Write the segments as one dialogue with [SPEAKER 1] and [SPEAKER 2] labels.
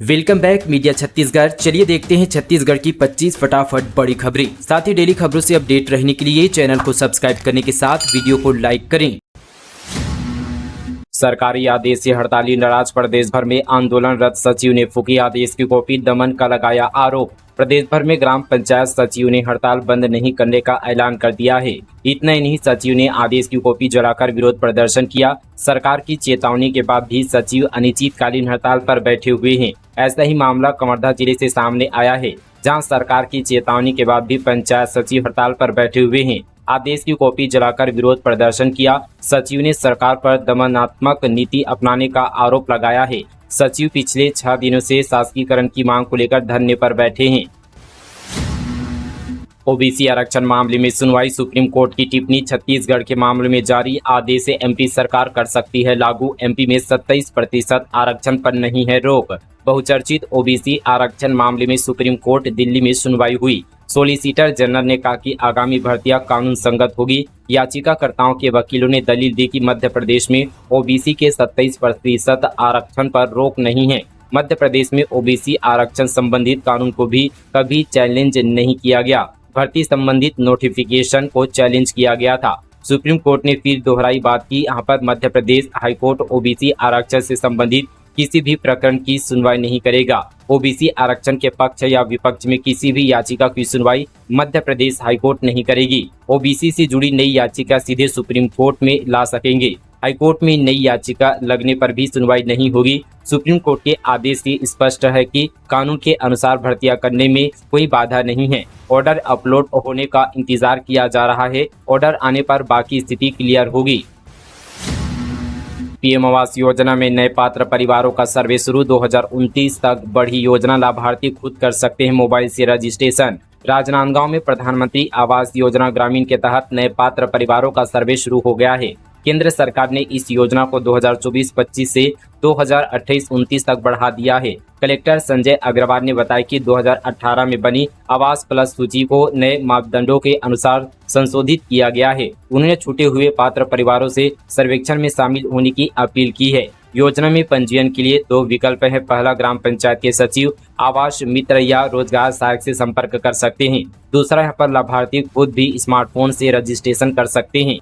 [SPEAKER 1] Welcome back media Chhattisgarh. चलिए देखते हैं छत्तीसगढ़ की 25 फटाफट बड़ी खबरें। साथ ही डेली खबरों से अपडेट रहने के लिए चैनल को सब्सक्राइब करने के साथ वीडियो को लाइक करें। सरकारी आदेश से हड़ताली नाराज प्रदेश भर में आंदोलनरत सचिव ने फूकी आदेश की कॉपी, दमन का लगाया आरोप। प्रदेश भर में ग्राम पंचायत सचिव ने हड़ताल बंद नहीं करने का ऐलान कर दिया है। इतना ही नहीं, सचिव ने आदेश की कॉपी जलाकर विरोध प्रदर्शन किया। सरकार की चेतावनी के बाद भी सचिव अनिश्चितकालीन हड़ताल पर बैठे हुए हैं। ऐसा ही मामला कवर्धा जिले से सामने आया है, जहां सरकार की चेतावनी के बाद भी पंचायत सचिव हड़ताल पर बैठे हुए हैं। आदेश की कॉपी जलाकर विरोध प्रदर्शन किया। सचिव ने सरकार पर दमनात्मक नीति अपनाने का आरोप लगाया है। सचिव पिछले 6 दिनों से शासकीकरण की मांग को लेकर धरने पर बैठे हैं। ओबीसी आरक्षण मामले में सुनवाई, सुप्रीम कोर्ट की टिप्पणी। छत्तीसगढ़ के मामले में जारी आदेश से एमपी सरकार कर सकती है लागू। एमपी में 27% आरक्षण पर नहीं है रोक। बहुचर्चित ओबीसी आरक्षण मामले में सुप्रीम कोर्ट दिल्ली में सुनवाई हुई। सोलिसिटर जनरल ने कहा कि आगामी भर्तियां कानून संगत होगी। याचिकाकर्ताओं के वकीलों ने दलील दी कि मध्य प्रदेश में ओबीसी के 27% आरक्षण पर रोक नहीं है। मध्य प्रदेश में ओबीसी आरक्षण संबंधित कानून को भी कभी चैलेंज नहीं किया गया। भर्ती संबंधित नोटिफिकेशन को चैलेंज किया गया था। सुप्रीम कोर्ट ने फिर दोहराई बात की। यहाँ पर मध्य प्रदेश हाईकोर्ट ओबीसी आरक्षण से संबंधित किसी भी प्रकरण की सुनवाई नहीं करेगा। ओबीसी आरक्षण के पक्ष या विपक्ष में किसी भी याचिका की सुनवाई मध्य प्रदेश हाईकोर्ट नहीं करेगी। ओबीसी से जुड़ी नई याचिका सीधे सुप्रीम कोर्ट में ला सकेंगे। हाईकोर्ट में नई याचिका लगने पर भी सुनवाई नहीं होगी। सुप्रीम कोर्ट के आदेश से स्पष्ट है कि कानून के अनुसार भर्तियां करने में कोई बाधा नहीं है। ऑर्डर अपलोड होने का इंतजार किया जा रहा है। ऑर्डर आने पर बाकी स्थिति क्लियर होगी। पीएम आवास योजना में नए पात्र परिवारों का सर्वे शुरू। 2029 तक बढ़ी योजना, लाभार्थी खुद कर सकते हैं मोबाइल से रजिस्ट्रेशन। राजनांदगांव में प्रधानमंत्री आवास योजना ग्रामीण के तहत नए पात्र परिवारों का सर्वे शुरू हो गया है। केंद्र सरकार ने इस योजना को 2024-25 से 2028-29 तक बढ़ा दिया है। कलेक्टर संजय अग्रवाल ने बताया कि 2018 में बनी आवास प्लस सूची को नए मापदंडों के अनुसार संशोधित किया गया है। उन्होंने छूटे हुए पात्र परिवारों से सर्वेक्षण में शामिल होने की अपील की है। योजना में पंजीयन के लिए 2 विकल्प है। पहला, ग्राम पंचायत के सचिव, आवास मित्र या रोजगार सहायक से संपर्क कर सकते हैं। दूसरा, यहाँ पर लाभार्थी खुद भी स्मार्टफोन से रजिस्ट्रेशन कर सकते हैं।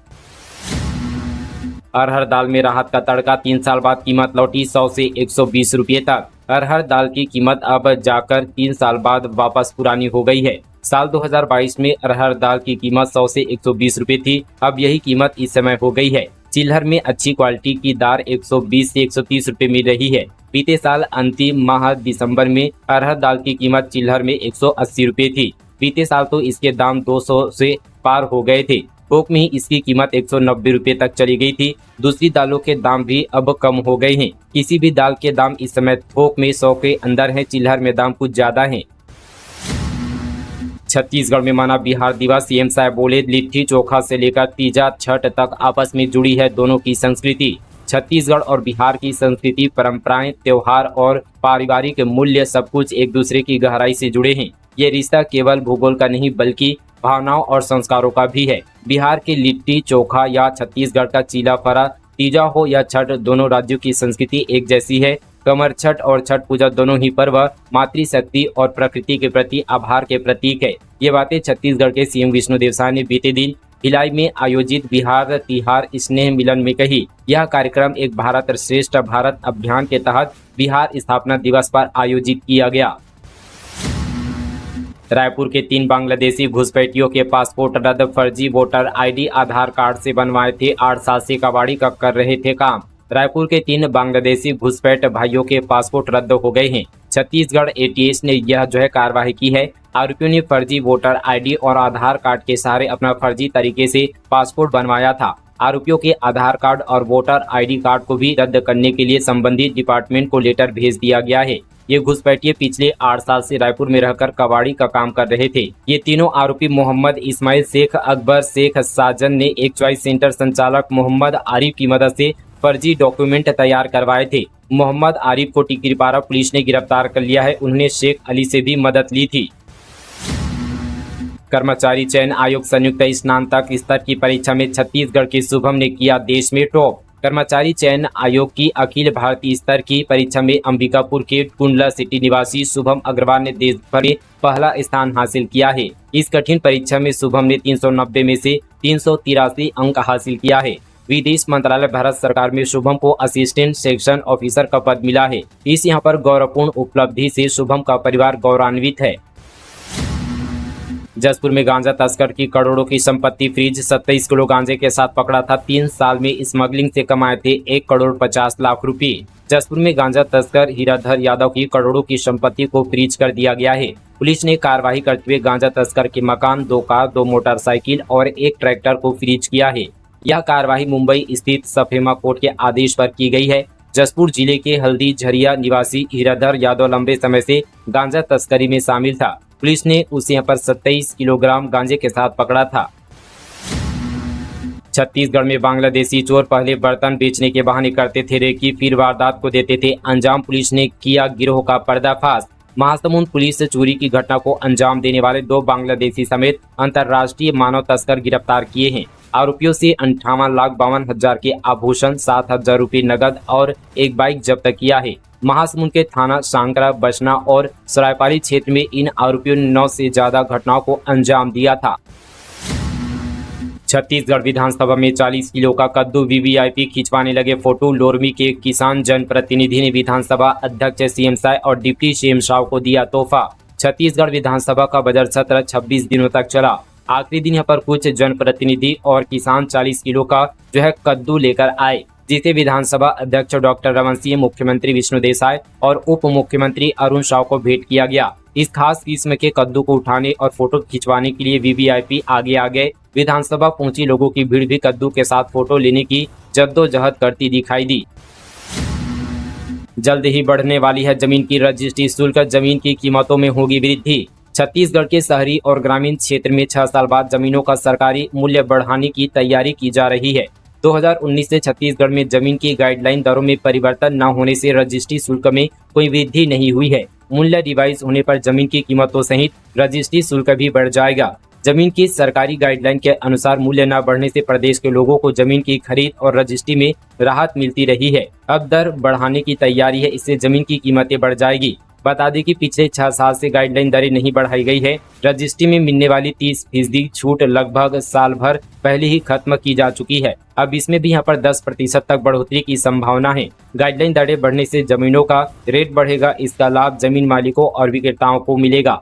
[SPEAKER 1] अरहर दाल में राहत का तड़का, 3 साल बाद कीमत लौटी 100 से 120 रुपये तक। अरहर दाल की कीमत अब जाकर 3 साल बाद वापस पुरानी हो गई है। साल 2022 में अरहर दाल की कीमत 100 से 120 रुपये थी। अब यही कीमत इस समय हो गई है। चिल्हर में अच्छी क्वालिटी की दाल 120 से 130 रुपये मिल रही है। बीते साल अंतिम माह दिसंबर में अरहर दाल की कीमत चिल्हर में 180 रुपये थी। बीते साल तो इसके दाम 200 से पार हो गए थे। थोक में ही इसकी कीमत 190 रुपये तक चली गई थी। दूसरी दालों के दाम भी अब कम हो गए हैं। किसी भी दाल के दाम इस समय थोक में 100 के अंदर हैं। चिल्हर में दाम कुछ ज्यादा हैं। छत्तीसगढ़ में माना बिहार दिवस। सीएम साहब बोले, लिट्टी चोखा से लेकर तीजा छठ तक आपस में जुड़ी है दोनों की संस्कृति। छत्तीसगढ़ और बिहार की संस्कृति, परंपराएं, त्योहार और पारिवारिक मूल्य सब कुछ एक दूसरे की गहराई से जुड़े हैं। ये रिश्ता केवल भूगोल का नहीं बल्कि भावनाओं और संस्कारों का भी है। बिहार की लिट्टी चोखा या छत्तीसगढ़ का चीला फरा, तीजा हो या छठ, दोनों राज्यों की संस्कृति एक जैसी है। कमर छठ और छठ पूजा दोनों ही पर्व मातृशक्ति और प्रकृति के प्रति आभार के प्रतीक है। ये बातें छत्तीसगढ़ के सीएम विष्णुदेव साय ने बीते दिन भिलाई में आयोजित बिहार तिहार स्नेह मिलन में कही। यह कार्यक्रम एक भारत श्रेष्ठ भारत अभियान के तहत बिहार स्थापना दिवस पर आयोजित किया गया। रायपुर के 3 बांग्लादेशी घुसपैठियों के पासपोर्ट रद्द। फर्जी वोटर आईडी आधार कार्ड से बनवाए थे। 8 साल से कबाड़ी का कर रहे थे काम। रायपुर के 3 बांग्लादेशी घुसपैठ भाइयों के पासपोर्ट रद्द हो गए हैं। छत्तीसगढ़ एटीएस ने यह कार्रवाई की है। आरोपियों ने फर्जी वोटर आईडी और आधार कार्ड के सहारे अपना फर्जी तरीके से पासपोर्ट बनवाया था। आरोपियों के आधार कार्ड और वोटर आईडी कार्ड को भी रद्द करने के लिए संबंधित डिपार्टमेंट को लेटर भेज दिया गया है। ये घुसपैठिए पिछले 8 साल से रायपुर में रहकर कबाड़ी का काम कर रहे थे। ये तीनों आरोपी मोहम्मद इस्माइल शेख, अकबर शेख साजन ने एक चॉइस सेंटर संचालक मोहम्मद आरिफ की मदद से फर्जी डॉक्यूमेंट तैयार करवाए थे। मोहम्मद आरिफ को टिकरीपारा पुलिस ने गिरफ्तार कर लिया है। उन्होंने शेख अली से भी मदद ली थी। कर्मचारी चयन आयोग संयुक्त स्नातक स्तर की परीक्षा में छत्तीसगढ़ के शुभम ने किया देश में टॉप। कर्मचारी चयन आयोग की अखिल भारतीय स्तर की परीक्षा में अंबिकापुर के कुंडला सिटी निवासी शुभम अग्रवाल ने देश भर में पहला स्थान हासिल किया है। इस कठिन परीक्षा में शुभम ने 390 में से 383 अंक हासिल किया है। विदेश मंत्रालय भारत सरकार में शुभम को असिस्टेंट सेक्शन ऑफिसर का पद मिला है। इस यहाँ पर गौरवपूर्ण उपलब्धि से शुभम का परिवार गौरवान्वित है। जसपुर में गांजा तस्कर की करोड़ों की संपत्ति फ्रीज। 27 किलो गांजे के साथ पकड़ा था। 3 साल में स्मगलिंग से कमाए थे 1 करोड़ 50 लाख रुपए। जसपुर में गांजा तस्कर हीराधर यादव की करोड़ों की संपत्ति को फ्रीज कर दिया गया है। पुलिस ने कार्रवाई करते हुए गांजा तस्कर के मकान, 2 कार, 2 मोटरसाइकिल और 1 ट्रैक्टर को फ्रीज किया है। यह कार्रवाई मुंबई स्थित सफेमा कोर्ट के आदेश पर की गई है। जसपुर जिले के हल्दी झरिया निवासी हीराधर यादव लंबे समय से गांजा तस्करी में शामिल था। पुलिस ने उसे यहाँ पर 27 किलोग्राम गांजे के साथ पकड़ा था। छत्तीसगढ़ में बांग्लादेशी चोर पहले बर्तन बेचने के बहाने करते थे रेकी, फिर वारदात को देते थे अंजाम। पुलिस ने किया गिरोह का पर्दाफाश। महासमुंद पुलिस से चोरी की घटना को अंजाम देने वाले 2 बांग्लादेशी समेत अंतर्राष्ट्रीय मानव तस्कर गिरफ्तार किए हैं। आरोपियों से 58,52,000 के आभूषण, 7,000 रुपये नगद और एक बाइक जब्त किया है। महासमुंद के थाना सांकरा, बसना और सरायपाली क्षेत्र में इन आरोपियों ने 9 से ज्यादा घटनाओं को अंजाम दिया था। छत्तीसगढ़ विधानसभा में 40 किलो का कद्दू, वीवीआईपी खिंचवाने लगे फोटो। लोरमी के किसान जनप्रतिनिधि ने विधानसभा अध्यक्ष सीएम साय और डिप्टी सीएम साव को दिया तोहफा। छत्तीसगढ़ विधानसभा का बजट सत्र 26 दिनों तक चला। आखिरी दिन यहाँ पर कुछ जनप्रतिनिधि और किसान 40 किलो का कद्दू लेकर आए, जिसे विधानसभा अध्यक्ष डॉक्टर रमन सिंह, मुख्यमंत्री विष्णु देसाई और उप मुख्यमंत्री अरुण साव को भेंट किया गया। इस खास किस्म के कद्दू को उठाने और फोटो खिंचवाने के लिए वीवीआईपी आगे आ गए। विधानसभा पहुंची लोगों की भीड़ भी कद्दू के साथ फोटो लेने की जद्दोजहद करती दिखाई दी। जल्द ही बढ़ने वाली है जमीन की रजिस्ट्री शुल्क। जमीन की कीमतों में होगी वृद्धि। छत्तीसगढ़ के शहरी और ग्रामीण क्षेत्र में 6 साल बाद जमीनों का सरकारी मूल्य बढ़ाने की तैयारी की जा रही है। 2019 से छत्तीसगढ़ में जमीन की गाइडलाइन दरों में परिवर्तन न होने से रजिस्ट्री शुल्क में कोई वृद्धि नहीं हुई है। मूल्य रिवाइज होने पर जमीन की कीमतों सहित रजिस्ट्री शुल्क भी बढ़ जाएगा। जमीन की सरकारी गाइडलाइन के अनुसार मूल्य न बढ़ने से प्रदेश के लोगों को जमीन की खरीद और रजिस्ट्री में राहत मिलती रही है। अब दर बढ़ाने की तैयारी है, इससे जमीन की कीमतें बढ़ जाएगी। बता दें कि पिछले 6 साल से गाइडलाइन दरें नहीं बढ़ाई गई है। रजिस्ट्री में मिलने वाली 30% छूट लगभग साल भर पहले ही खत्म की जा चुकी है। अब इसमें भी यहाँ पर 10% तक बढ़ोतरी की संभावना है। गाइडलाइन दरें बढ़ने से जमीनों का रेट बढ़ेगा। इसका लाभ जमीन मालिकों और विक्रेताओं को मिलेगा।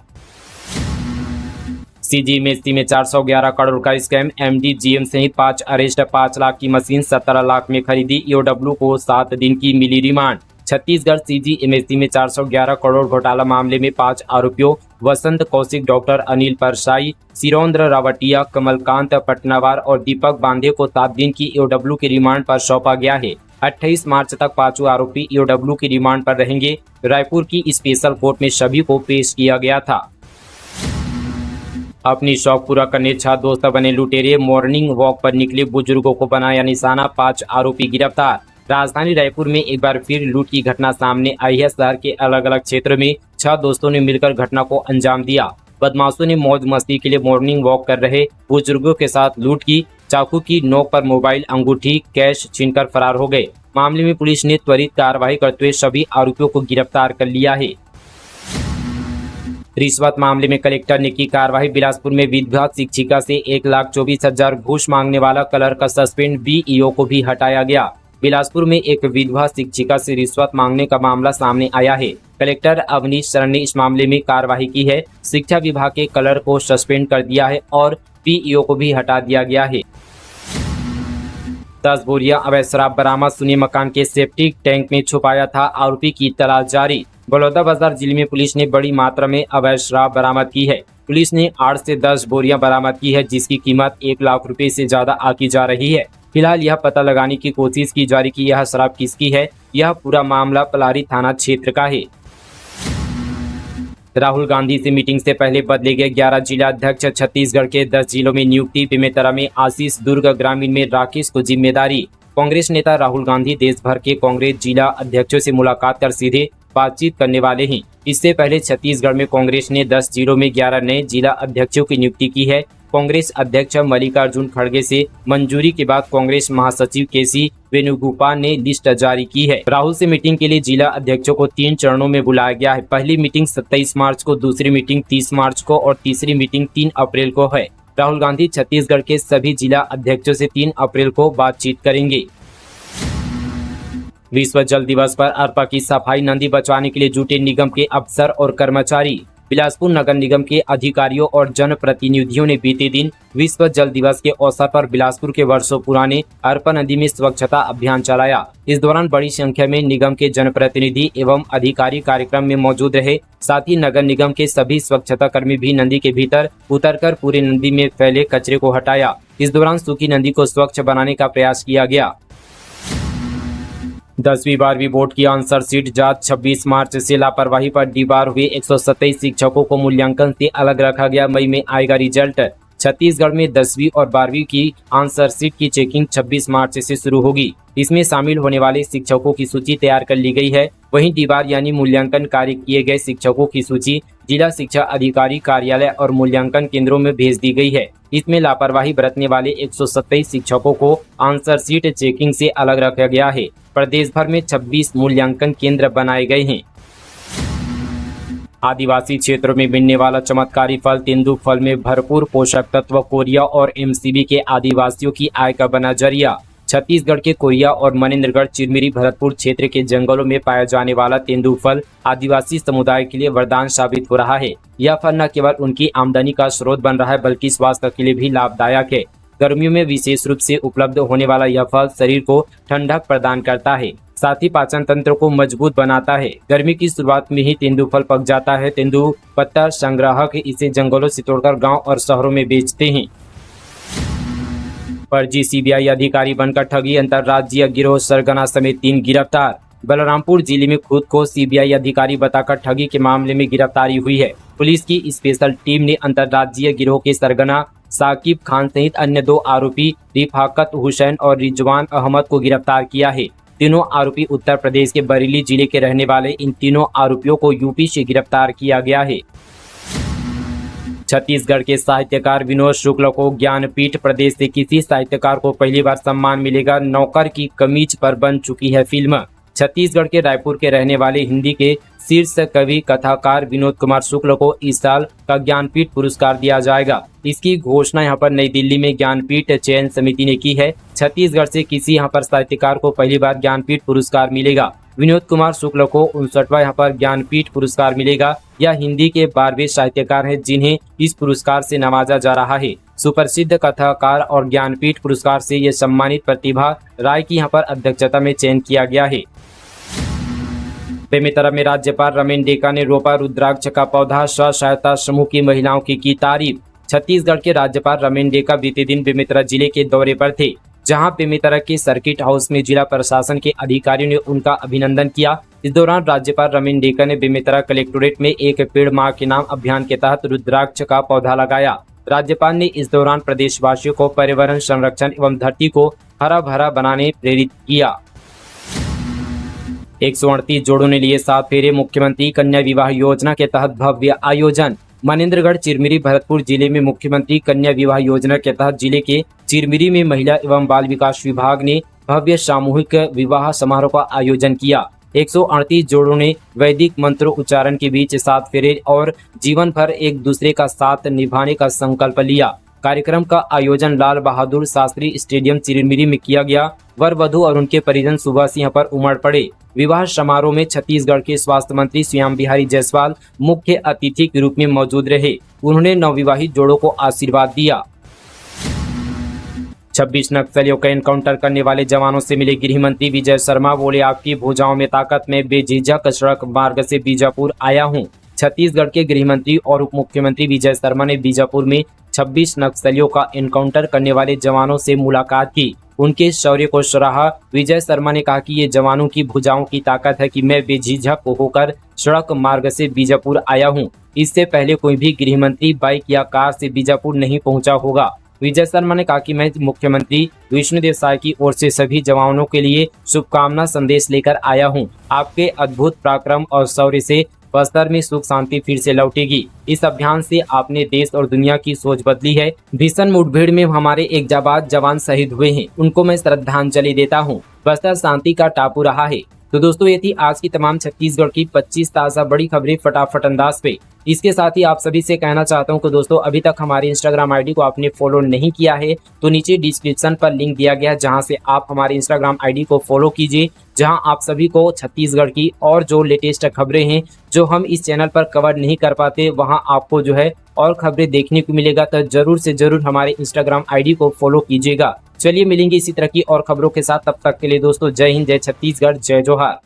[SPEAKER 1] सीजीएमएससी में 411 करोड़ का स्कैम, एमडी जीएम सहित 5 अरेस्ट। 5 लाख की मशीन 17 लाख में खरीदी। ईओडब्ल्यू को 7 दिन की मिली रिमांड। छत्तीसगढ़ सीजीएमएससी में 411 करोड़ घोटाला मामले में 5 आरोपियों वसंत कौशिक, डॉक्टर अनिल परसाई, सिरोंद्र रावटिया, कमलकांत पटनावार और दीपक बांधे को 7 दिन की ईओडब्ल्यू की रिमांड पर सौंपा गया है। 28 मार्च तक 5 आरोपी ईओडब्ल्यू की रिमांड पर रहेंगे। रायपुर की स्पेशल कोर्ट में सभी को पेश किया गया था। अपनी शौक पूरा करने 6 दोस्त बने लुटेरे। मॉर्निंग वॉक पर निकले बुजुर्गों को बनाया निशाना। 5 आरोपी गिरफ्तार। राजधानी रायपुर में एक बार फिर लूट की घटना सामने आई है। शहर के अलग अलग क्षेत्रों में 6 दोस्तों ने मिलकर घटना को अंजाम दिया। बदमाशों ने मौज मस्ती के लिए मॉर्निंग वॉक कर रहे बुजुर्गों के साथ लूट की। चाकू की नोक पर मोबाइल, अंगूठी, कैश छीनकर फरार हो गए। मामले में पुलिस ने त्वरित कार्रवाई करते हुए सभी आरोपियों को गिरफ्तार कर लिया है। रिश्वत मामले में कलेक्टर ने की कार्रवाई। बिलासपुर में विधवा शिक्षिका से 1,24,000 घूस मांगने वाला कलर का सस्पेंड बीईओ को भी हटाया गया। बिलासपुर में एक विधवा शिक्षिका से रिश्वत मांगने का मामला सामने आया है। कलेक्टर अवनीश शरण ने इस मामले में कार्रवाई की है। शिक्षा विभाग के कलर को सस्पेंड कर दिया है और बीईओ को भी हटा दिया गया है। 10 बोरियां अवैध शराब बरामद। सुनी मकान के सेप्टिक टैंक में छुपाया था। आरोपी की तलाश जारी। बलौदाबाजार जिले में पुलिस ने बड़ी मात्रा में अवैध शराब बरामद की है। पुलिस ने 8 से 10 बोरियां बरामद की है, जिसकी कीमत 1 लाख रुपए से ज्यादा आकी जा रही है। फिलहाल यह पता लगाने की कोशिश की जा रही कि यह शराब किसकी है। यह पूरा मामला पलारी थाना क्षेत्र का है। राहुल गांधी से मीटिंग से पहले बदले गए 11 जिला अध्यक्ष। छत्तीसगढ़ के 10 जिलों में नियुक्ति। बेमेतरा में आशीष, दुर्ग ग्रामीण में राकेश को जिम्मेदारी। कांग्रेस नेता राहुल गांधी देश भर के कांग्रेस जिला अध्यक्षों से मुलाकात कर सीधे बातचीत करने वाले हैं। इससे पहले छत्तीसगढ़ में कांग्रेस ने 10 जिलों में 11 नए जिला अध्यक्षों की नियुक्ति की है। कांग्रेस अध्यक्ष मल्लिकार्जुन खड़गे से मंजूरी के बाद कांग्रेस महासचिव केसी वेणुगोपाल ने लिस्ट जारी की है। राहुल से मीटिंग के लिए जिला अध्यक्षों को 3 चरणों में बुलाया गया है। पहली मीटिंग 27 मार्च को, दूसरी मीटिंग 30 मार्च को और तीसरी मीटिंग 3 अप्रैल को है। राहुल गांधी छत्तीसगढ़ के सभी जिला अध्यक्षों से 3 अप्रैल को बातचीत करेंगे। विश्व जल दिवस पर अरपा की सफाई नदी बचाने के लिए जुटे निगम के अफसर और कर्मचारी। बिलासपुर नगर निगम के अधिकारियों और जनप्रतिनिधियों ने बीते दिन विश्व जल दिवस के अवसर पर बिलासपुर के वर्षों पुराने अरपा नदी में स्वच्छता अभियान चलाया। इस दौरान बड़ी संख्या में निगम के जनप्रतिनिधि एवं अधिकारी कार्यक्रम में मौजूद रहे। साथ ही नगर निगम के सभी स्वच्छता कर्मी भी नदी के भीतर उतरकर पूरे नदी में फैले कचरे को हटाया। इस दौरान सूखी नदी को स्वच्छ बनाने का प्रयास किया गया। 10वीं 12वीं बोर्ड की आंसर शीट जांच 26 मार्च से लापरवाही पर डीबार हुए 127 शिक्षकों को मूल्यांकन से अलग रखा गया। मई में आएगा रिजल्ट। छत्तीसगढ़ में 10वीं और 12वीं की आंसर शीट की चेकिंग 26 मार्च से शुरू होगी। इसमें शामिल होने वाले शिक्षकों की सूची तैयार कर ली गई है। वहीं डीबार यानी मूल्यांकन कार्य किए गए शिक्षकों की सूची जिला शिक्षा अधिकारी कार्यालय और मूल्यांकन केंद्रों में भेज दी गई है। इसमें लापरवाही बरतने वाले 127 शिक्षकों को आंसर शीट चेकिंग से अलग रखा गया है। प्रदेश भर में 26 मूल्यांकन केंद्र बनाए गए हैं। आदिवासी क्षेत्रों में मिलने वाला चमत्कारी फल तेंदुफल में भरपूर पोषक तत्व कोरिया और एमसीबी के आदिवासियों की आय का बना जरिया। छत्तीसगढ़ के कोरिया और मनेन्द्रगढ़ चिरमिरी भरतपुर क्षेत्र के जंगलों में पाया जाने वाला तेंदुफल आदिवासी समुदाय के लिए वरदान साबित हो रहा है। यह फल न केवल उनकी आमदनी का स्रोत बन रहा है बल्कि स्वास्थ्य के लिए भी लाभदायक है। गर्मियों में विशेष रूप से उपलब्ध होने वाला यह फल शरीर को ठंडक प्रदान करता है, साथ ही पाचन तंत्र को मजबूत बनाता है। गर्मी की शुरुआत में ही तेंदुफल पक जाता है। तेंदुपत्ता संग्राहक इसे जंगलों से तोड़कर गांव और शहरों में बेचते हैं। फर्जी सीबीआई अधिकारी बनकर ठगी अंतर्राज्यीय गिरोह सरगना समेत 3 गिरफ्तार। बलरामपुर जिले में खुद को सीबीआई अधिकारी बताकर ठगी के मामले में गिरफ्तारी हुई है। पुलिस की स्पेशल टीम ने अंतर्राज्यीय गिरोह के सरगना साकिब खान सहित अन्य 2 आरोपी रिफाकत हुसैन और रिजवान अहमद को गिरफ्तार किया है। तीनों आरोपी उत्तर प्रदेश के बरेली जिले के रहने वाले इन तीनों आरोपियों को यूपी से गिरफ्तार किया गया है। छत्तीसगढ़ के साहित्यकार विनोद शुक्ल को ज्ञानपीठ। प्रदेश से किसी साहित्यकार को पहली बार सम्मान मिलेगा। नौकर की कमीज पर बन चुकी है फिल्म। छत्तीसगढ़ के रायपुर के रहने वाले हिंदी के शीर्ष कवि कथाकार विनोद कुमार शुक्ल को इस साल का ज्ञानपीठ पुरस्कार दिया जाएगा। इसकी घोषणा यहां पर नई दिल्ली में ज्ञानपीठ चयन समिति ने की है। छत्तीसगढ़ से किसी यहां पर साहित्यकार को पहली बार ज्ञानपीठ पुरस्कार मिलेगा। विनोद कुमार शुक्ल को 59वां यहाँ पर ज्ञानपीठ पुरस्कार मिलेगा। यह हिंदी के 12वें साहित्यकार हैं जिन्हें इस पुरस्कार से नवाजा जा रहा है। सुप्रसिद्ध कथाकार और ज्ञानपीठ पुरस्कार से ये सम्मानित प्रतिभा राय की यहाँ पर अध्यक्षता में चयन किया गया है। बेमेतरा में राज्यपाल रमेन डेका ने रोपा रुद्राक्ष का पौधा। स्व सहायता समूह की महिलाओं की तारीफ। छत्तीसगढ़ के राज्यपाल रमेन डेका बीते दिन बेमेतरा जिले के दौरे पर थे, जहां बेमेतरा के सर्किट हाउस में जिला प्रशासन के अधिकारियों ने उनका अभिनंदन किया। इस दौरान राज्यपाल रमेन डेका ने बेमेतरा कलेक्टोरेट में एक पेड़ मां के नाम अभियान के तहत रुद्राक्ष का पौधा लगाया। राज्यपाल ने इस दौरान प्रदेशवासियों को पर्यावरण संरक्षण एवं धरती को हरा भरा बनाने प्रेरित किया। 138 जोड़ों ने लिए 7 फेरे। मुख्यमंत्री कन्या विवाह योजना के तहत भव्य आयोजन। मनेन्द्रगढ़ चिरमिरी भरतपुर जिले में मुख्यमंत्री कन्या विवाह योजना के तहत जिले के चिरमिरी में महिला एवं बाल विकास विभाग ने भव्य सामूहिक विवाह समारोह का आयोजन किया। 138 जोड़ों ने वैदिक मंत्रों उच्चारण के बीच 7 फेरे और जीवन भर एक दूसरे का साथ निभाने का संकल्प लिया। कार्यक्रम का आयोजन लाल बहादुर शास्त्री स्टेडियम चिरमिरी में किया गया। वर वधु और उनके परिजन सुबह से यहाँ पर उमड़ पड़े। विवाह समारोह में छत्तीसगढ़ के स्वास्थ्य मंत्री श्याम बिहारी जायसवाल मुख्य अतिथि के रूप में मौजूद रहे। उन्होंने नवविवाहित जोड़ों को आशीर्वाद दिया। 26 नक्सलियों का एनकाउंटर करने वाले जवानों से मिले गृह मंत्री विजय शर्मा। बोले, आपकी भुजाओं में ताकत, में बेझिझक सड़क मार्ग से बीजापुर आया हूं। छत्तीसगढ़ के गृह मंत्री और उप मुख्यमंत्री विजय शर्मा ने बीजापुर में 26 नक्सलियों का एनकाउंटर करने वाले जवानों से मुलाकात की। उनके शौर्य को सराहा। विजय शर्मा ने कहा कि ये जवानों की भुजाओं की ताकत है कि मैं बेझिझक होकर सड़क मार्ग से बीजापुर आया हूं। इससे पहले कोई भी गृह मंत्री बाइक या कार से बीजापुर नहीं पहुंचा होगा। विजय शर्मा ने कहा कि मैं मुख्यमंत्री विष्णुदेव साय की ओर से सभी जवानों के लिए शुभकामना संदेश लेकर आया हूं। आपके अद्भुत पराक्रम और शौर्य से बस्तर में सुख शांति फिर से लौटेगी। इस अभियान से आपने देश और दुनिया की सोच बदली है। भीषण मुठभेड़ में हमारे एक जाबाज जवान शहीद हुए हैं, उनको मैं श्रद्धांजलि देता हूं। बस्तर शांति का टापू रहा है। तो दोस्तों ये थी आज की तमाम छत्तीसगढ़ की 25 ताज़ा बड़ी खबरें फटाफट अंदाज पे। इसके साथ ही आप सभी से कहना चाहता हूं कि दोस्तों अभी तक हमारे इंस्टाग्राम आईडी को आपने फॉलो नहीं किया है तो नीचे डिस्क्रिप्शन पर लिंक दिया गया है, जहां से आप हमारे इंस्टाग्राम आईडी को फॉलो कीजिए, जहां आप सभी को छत्तीसगढ़ की और जो लेटेस्ट खबरें हैं जो हम इस चैनल पर कवर नहीं कर पाते वहां आपको जो है और खबरें देखने को मिलेगा। तो जरूर से जरूर हमारे इंस्टाग्राम आईडी को फॉलो कीजिएगा। चलिए मिलेंगे इसी तरह की और खबरों के साथ, तब तक के लिए दोस्तों जय हिंद, जय छत्तीसगढ़, जय जोहार।